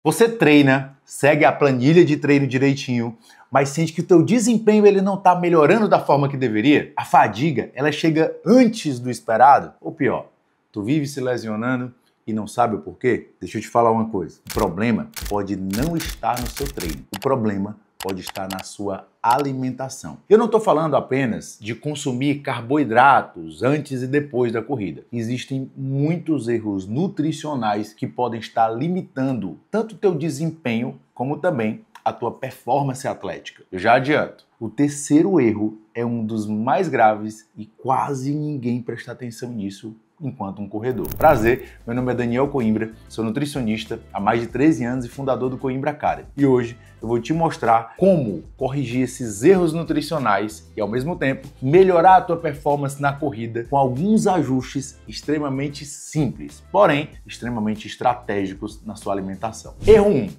Você treina, segue a planilha de treino direitinho, mas sente que o teu desempenho ele não está melhorando da forma que deveria? A fadiga, ela chega antes do esperado? Ou pior, tu vive se lesionando e não sabe o porquê? Deixa eu te falar uma coisa. O problema pode não estar no seu treino. O problema pode estar na sua alimentação. Eu não estou falando apenas de consumir carboidratos antes e depois da corrida. Existem muitos erros nutricionais que podem estar limitando tanto o teu desempenho como também a tua performance atlética. Eu já adianto. O terceiro erro é um dos mais graves e quase ninguém presta atenção nisso enquanto um corredor. Prazer, meu nome é Daniel Coimbra, sou nutricionista há mais de 13 anos e fundador do Coimbra Academy. E hoje eu vou te mostrar como corrigir esses erros nutricionais e, ao mesmo tempo, melhorar a tua performance na corrida com alguns ajustes extremamente simples, porém extremamente estratégicos na sua alimentação. Erro 1.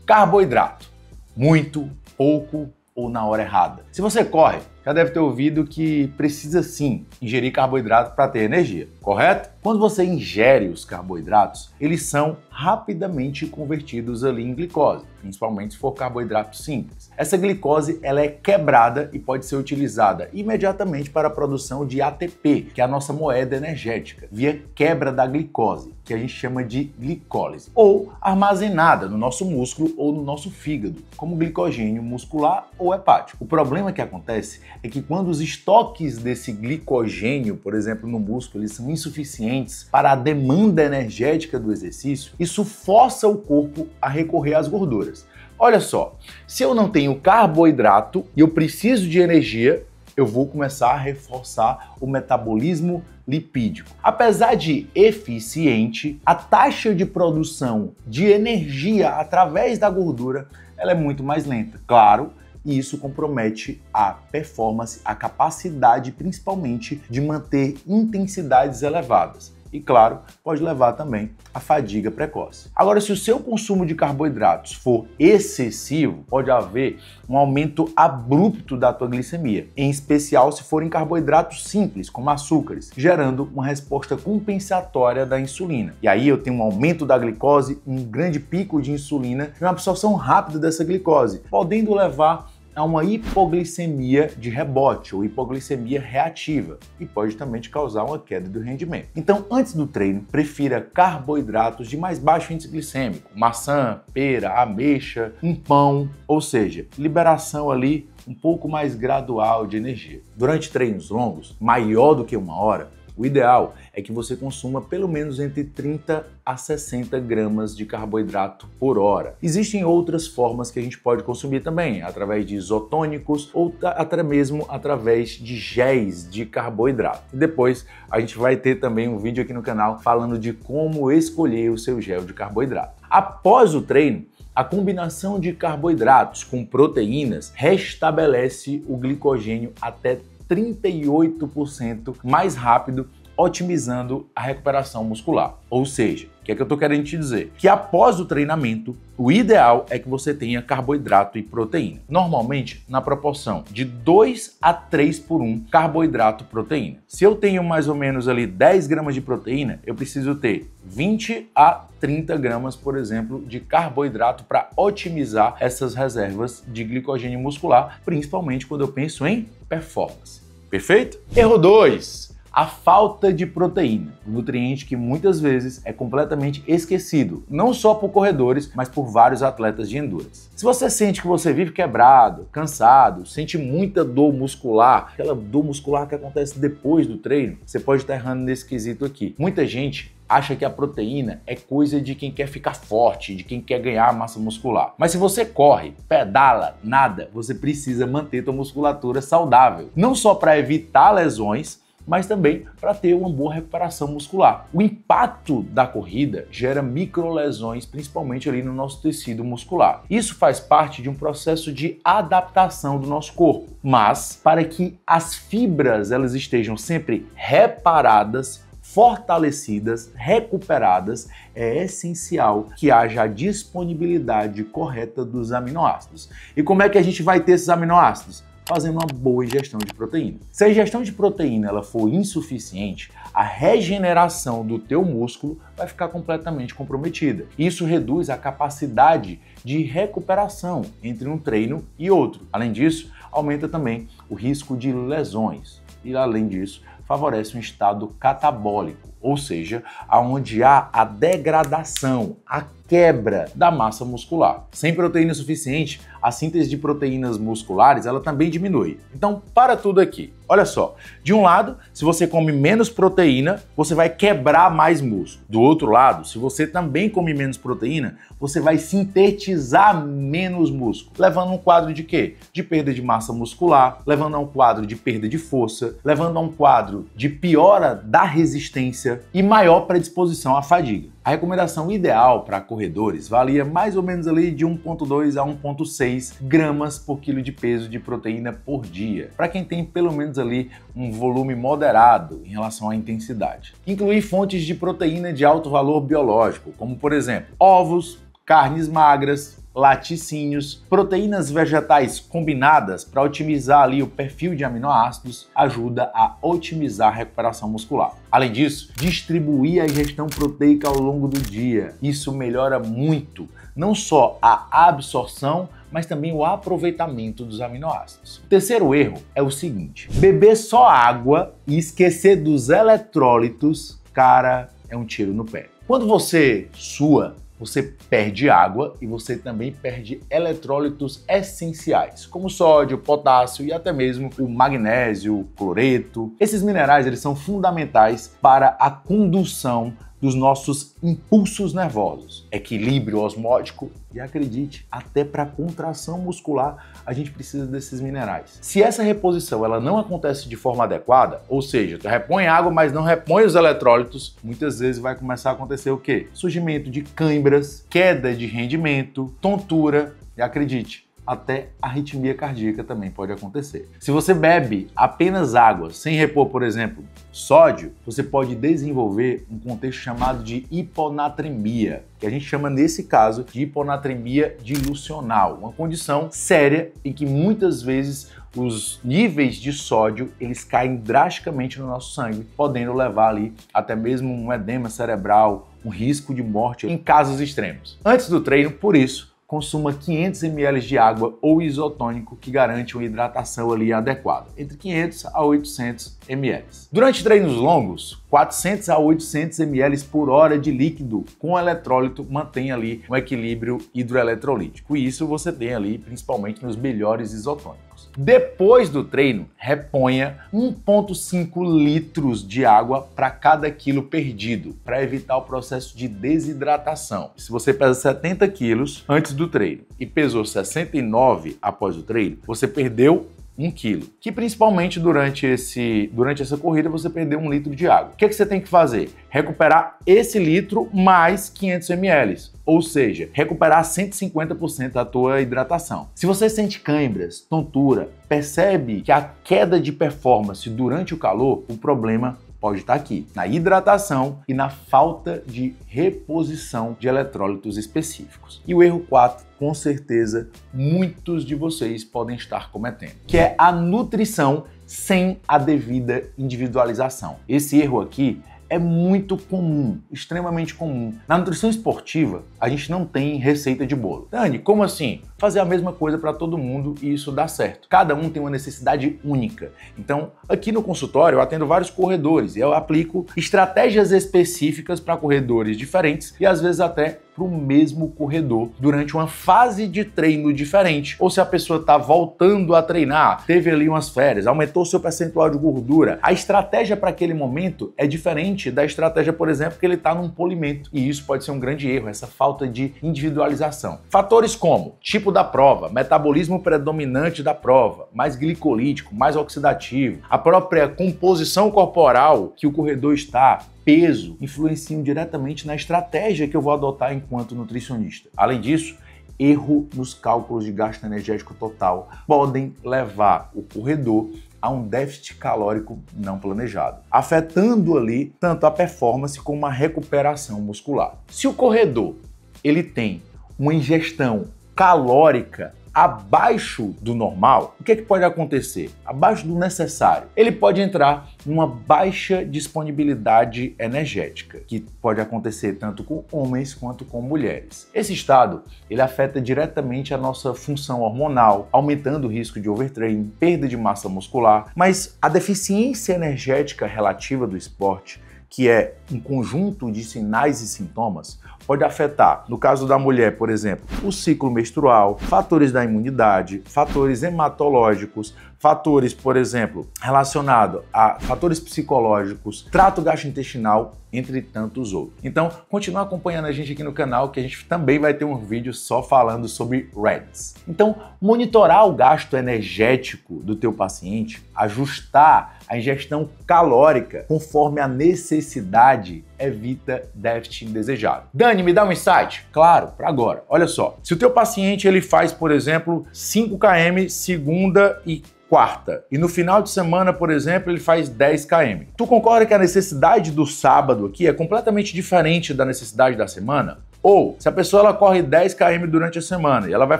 Carboidrato. Muito, pouco ou na hora errada. Se você corre, já deve ter ouvido que precisa sim ingerir carboidrato para ter energia, correto? Quando você ingere os carboidratos, eles são rapidamente convertidos ali em glicose, principalmente se for carboidrato simples. Essa glicose ela é quebrada e pode ser utilizada imediatamente para a produção de ATP, que é a nossa moeda energética, via quebra da glicose, que a gente chama de glicólise, ou armazenada no nosso músculo ou no nosso fígado, como glicogênio muscular ou hepático. O problema que acontece é que quando os estoques desse glicogênio, por exemplo, no músculo, eles são insuficientes para a demanda energética do exercício, isso força o corpo a recorrer às gorduras. Olha só, se eu não tenho carboidrato e eu preciso de energia, eu vou começar a reforçar o metabolismo lipídico. Apesar de eficiente, a taxa de produção de energia através da gordura ela é muito mais lenta. Claro, e isso compromete a performance, a capacidade principalmente de manter intensidades elevadas. E claro, pode levar também à fadiga precoce. Agora, se o seu consumo de carboidratos for excessivo, pode haver um aumento abrupto da tua glicemia, em especial se forem carboidratos simples, como açúcares, gerando uma resposta compensatória da insulina. E aí eu tenho um aumento da glicose, um grande pico de insulina e uma absorção rápida dessa glicose, podendo levar a uma hipoglicemia de rebote ou hipoglicemia reativa e pode também te causar uma queda do rendimento. Então, antes do treino, prefira carboidratos de mais baixo índice glicêmico, maçã, pera, ameixa, um pão, ou seja, liberação ali um pouco mais gradual de energia. Durante treinos longos, maior do que 1 hora, o ideal é que você consuma pelo menos entre 30 a 60 gramas de carboidrato por hora. Existem outras formas que a gente pode consumir também, através de isotônicos ou até mesmo através de géis de carboidrato. E depois a gente vai ter também um vídeo aqui no canal falando de como escolher o seu gel de carboidrato. Após o treino, a combinação de carboidratos com proteínas restabelece o glicogênio até 38% mais rápido, otimizando a recuperação muscular. Ou seja, o que é que eu estou querendo te dizer? Que após o treinamento, o ideal é que você tenha carboidrato e proteína. Normalmente, na proporção de 2 a 3 por 1 carboidrato-proteína. Se eu tenho mais ou menos ali 10 gramas de proteína, eu preciso ter 20 a 30 gramas, por exemplo, de carboidrato para otimizar essas reservas de glicogênio muscular, principalmente quando eu penso em performance. Perfeito? Erro 2. A falta de proteína, um nutriente que muitas vezes é completamente esquecido, não só por corredores, mas por vários atletas de endurance. Se você sente que você vive quebrado, cansado, sente muita dor muscular, aquela dor muscular que acontece depois do treino, você pode estar errando nesse quesito aqui. Muita gente acha que a proteína é coisa de quem quer ficar forte, de quem quer ganhar massa muscular. Mas se você corre, pedala, nada, você precisa manter sua musculatura saudável, não só para evitar lesões, mas também para ter uma boa recuperação muscular. O impacto da corrida gera microlesões, principalmente ali no nosso tecido muscular. Isso faz parte de um processo de adaptação do nosso corpo, mas para que as fibras elas estejam sempre reparadas, fortalecidas, recuperadas, é essencial que haja a disponibilidade correta dos aminoácidos. E como é que a gente vai ter esses aminoácidos? fazendo uma boa ingestão de proteína. Se a ingestão de proteína ela for insuficiente, a regeneração do teu músculo vai ficar completamente comprometida. Isso reduz a capacidade de recuperação entre um treino e outro. Além disso, aumenta também o risco de lesões. E além disso, favorece um estado catabólico, ou seja, onde há a degradação, a quebra da massa muscular. Sem proteína suficiente, a síntese de proteínas musculares ela também diminui. Então, para tudo aqui. Olha só, de um lado, se você come menos proteína, você vai quebrar mais músculo. Do outro lado, se você também come menos proteína, você vai sintetizar menos músculo, levando a um quadro de quê? De perda de massa muscular, levando a um quadro de perda de força, levando a um quadro de piora da resistência e maior predisposição à fadiga. A recomendação ideal para corredores varia mais ou menos ali de 1,2 a 1,6 gramas por quilo de peso de proteína por dia, para quem tem pelo menos ali um volume moderado em relação à intensidade. Incluir fontes de proteína de alto valor biológico, como por exemplo, ovos, carnes magras, laticínios, proteínas vegetais combinadas para otimizar ali o perfil de aminoácidos, ajuda a otimizar a recuperação muscular. Além disso, distribuir a ingestão proteica ao longo do dia. Isso melhora muito, não só a absorção, mas também o aproveitamento dos aminoácidos. O terceiro erro é o seguinte: beber só água e esquecer dos eletrólitos, cara, é um tiro no pé. Quando você sua, você perde água e você também perde eletrólitos essenciais, como sódio, potássio e até mesmo o magnésio, o cloreto. Esses minerais eles são fundamentais para a condução dos nossos impulsos nervosos, equilíbrio osmótico e, acredite, até para contração muscular a gente precisa desses minerais. Se essa reposição ela não acontece de forma adequada, ou seja, tu repõe água, mas não repõe os eletrólitos, muitas vezes vai começar a acontecer o quê? Surgimento de cãibras, queda de rendimento, tontura e, acredite, até arritmia cardíaca também pode acontecer. Se você bebe apenas água, sem repor, por exemplo, sódio, você pode desenvolver um contexto chamado de hiponatremia, que a gente chama nesse caso de hiponatremia dilucional, uma condição séria em que muitas vezes os níveis de sódio eles caem drasticamente no nosso sangue, podendo levar ali até mesmo um edema cerebral, um risco de morte em casos extremos. Antes do treino, por isso, consuma 500 ml de água ou isotônico que garante uma hidratação ali adequada, entre 500 a 800 ml. Durante treinos longos, 400 a 800 ml por hora de líquido com eletrólito mantém ali um equilíbrio hidroeletrolítico, e isso você tem ali principalmente nos melhores isotônicos. Depois do treino, reponha 1,5 litros de água para cada quilo perdido, para evitar o processo de desidratação. Se você pesa 70 quilos antes do treino e pesou 69 após o treino, você perdeu 1 quilo, que principalmente durante essa corrida você perdeu 1 litro de água. O que você tem que fazer? Recuperar esse litro mais 500 ml, ou seja, recuperar 150% da tua hidratação. Se você sente cãibras, tontura, percebe que a queda de performance durante o calor, o problema pode estar aqui, na hidratação e na falta de reposição de eletrólitos específicos. E o erro 4, com certeza, muitos de vocês podem estar cometendo, que é a nutrição sem a devida individualização. Esse erro aqui é muito comum, extremamente comum. Na nutrição esportiva, a gente não tem receita de bolo. Dani, como assim? Fazer a mesma coisa para todo mundo e isso dá certo. Cada um tem uma necessidade única. Então, aqui no consultório, eu atendo vários corredores e eu aplico estratégias específicas para corredores diferentes e às vezes até para o mesmo corredor durante uma fase de treino diferente. Ou se a pessoa está voltando a treinar, teve ali umas férias, aumentou seu percentual de gordura, a estratégia para aquele momento é diferente da estratégia, por exemplo, que ele está num polimento. E isso pode ser um grande erro, essa falta de individualização. Fatores como tipo da prova, metabolismo predominante da prova, mais glicolítico, mais oxidativo, a própria composição corporal que o corredor está, peso, influenciam diretamente na estratégia que eu vou adotar enquanto nutricionista. Além disso, erro nos cálculos de gasto energético total podem levar o corredor a um déficit calórico não planejado, afetando ali tanto a performance como a recuperação muscular. Se o corredor ele tem uma ingestão calórica abaixo do normal, o que é que pode acontecer? Abaixo do necessário. Ele pode entrar numa baixa disponibilidade energética, que pode acontecer tanto com homens quanto com mulheres. Esse estado, ele afeta diretamente a nossa função hormonal, aumentando o risco de overtraining, perda de massa muscular, mas a deficiência energética relativa do esporte, que é um conjunto de sinais e sintomas, pode afetar, no caso da mulher, por exemplo, o ciclo menstrual, fatores da imunidade, fatores hematológicos, fatores, por exemplo, relacionados a fatores psicológicos, trato gastrointestinal, entre tantos outros. Então, continua acompanhando a gente aqui no canal, que a gente também vai ter um vídeo só falando sobre RED-S. Então, monitorar o gasto energético do teu paciente, ajustar a ingestão calórica conforme a necessidade, evita déficit indesejado. Dani, me dá um insight? Claro, para agora. Olha só, se o teu paciente ele faz, por exemplo, 5 km segunda e quarta, e no final de semana, por exemplo, ele faz 10 km. Tu concorda que a necessidade do sábado aqui é completamente diferente da necessidade da semana? Ou, se a pessoa ela corre 10 km durante a semana e ela vai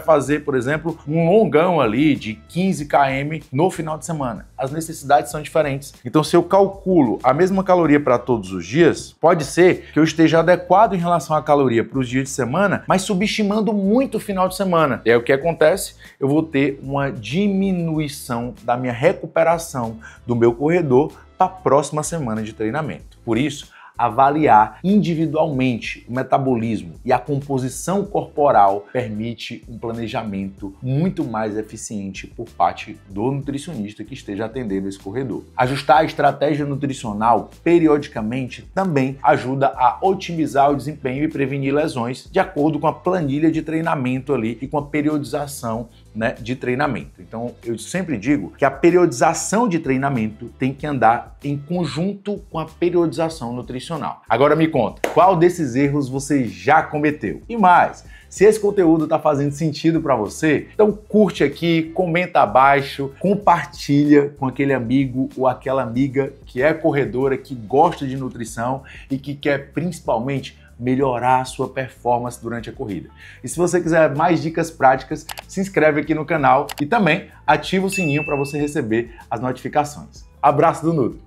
fazer, por exemplo, um longão ali de 15 km no final de semana, as necessidades são diferentes. Então, se eu calculo a mesma caloria para todos os dias, pode ser que eu esteja adequado em relação à caloria para os dias de semana, mas subestimando muito o final de semana. E aí o que acontece? Eu vou ter uma diminuição da minha recuperação do meu corredor para a próxima semana de treinamento. Por isso, avaliar individualmente o metabolismo e a composição corporal permite um planejamento muito mais eficiente por parte do nutricionista que esteja atendendo esse corredor. Ajustar a estratégia nutricional periodicamente também ajuda a otimizar o desempenho e prevenir lesões de acordo com a planilha de treinamento ali e com a periodização de treinamento. Então, eu sempre digo que a periodização de treinamento tem que andar em conjunto com a periodização nutricional. Agora me conta, qual desses erros você já cometeu? E mais, se esse conteúdo está fazendo sentido para você, então curte aqui, comenta abaixo, compartilha com aquele amigo ou aquela amiga que é corredora, que gosta de nutrição e que quer principalmente melhorar a sua performance durante a corrida. E se você quiser mais dicas práticas, se inscreve aqui no canal e também ativa o sininho para você receber as notificações. Abraço do Nutri!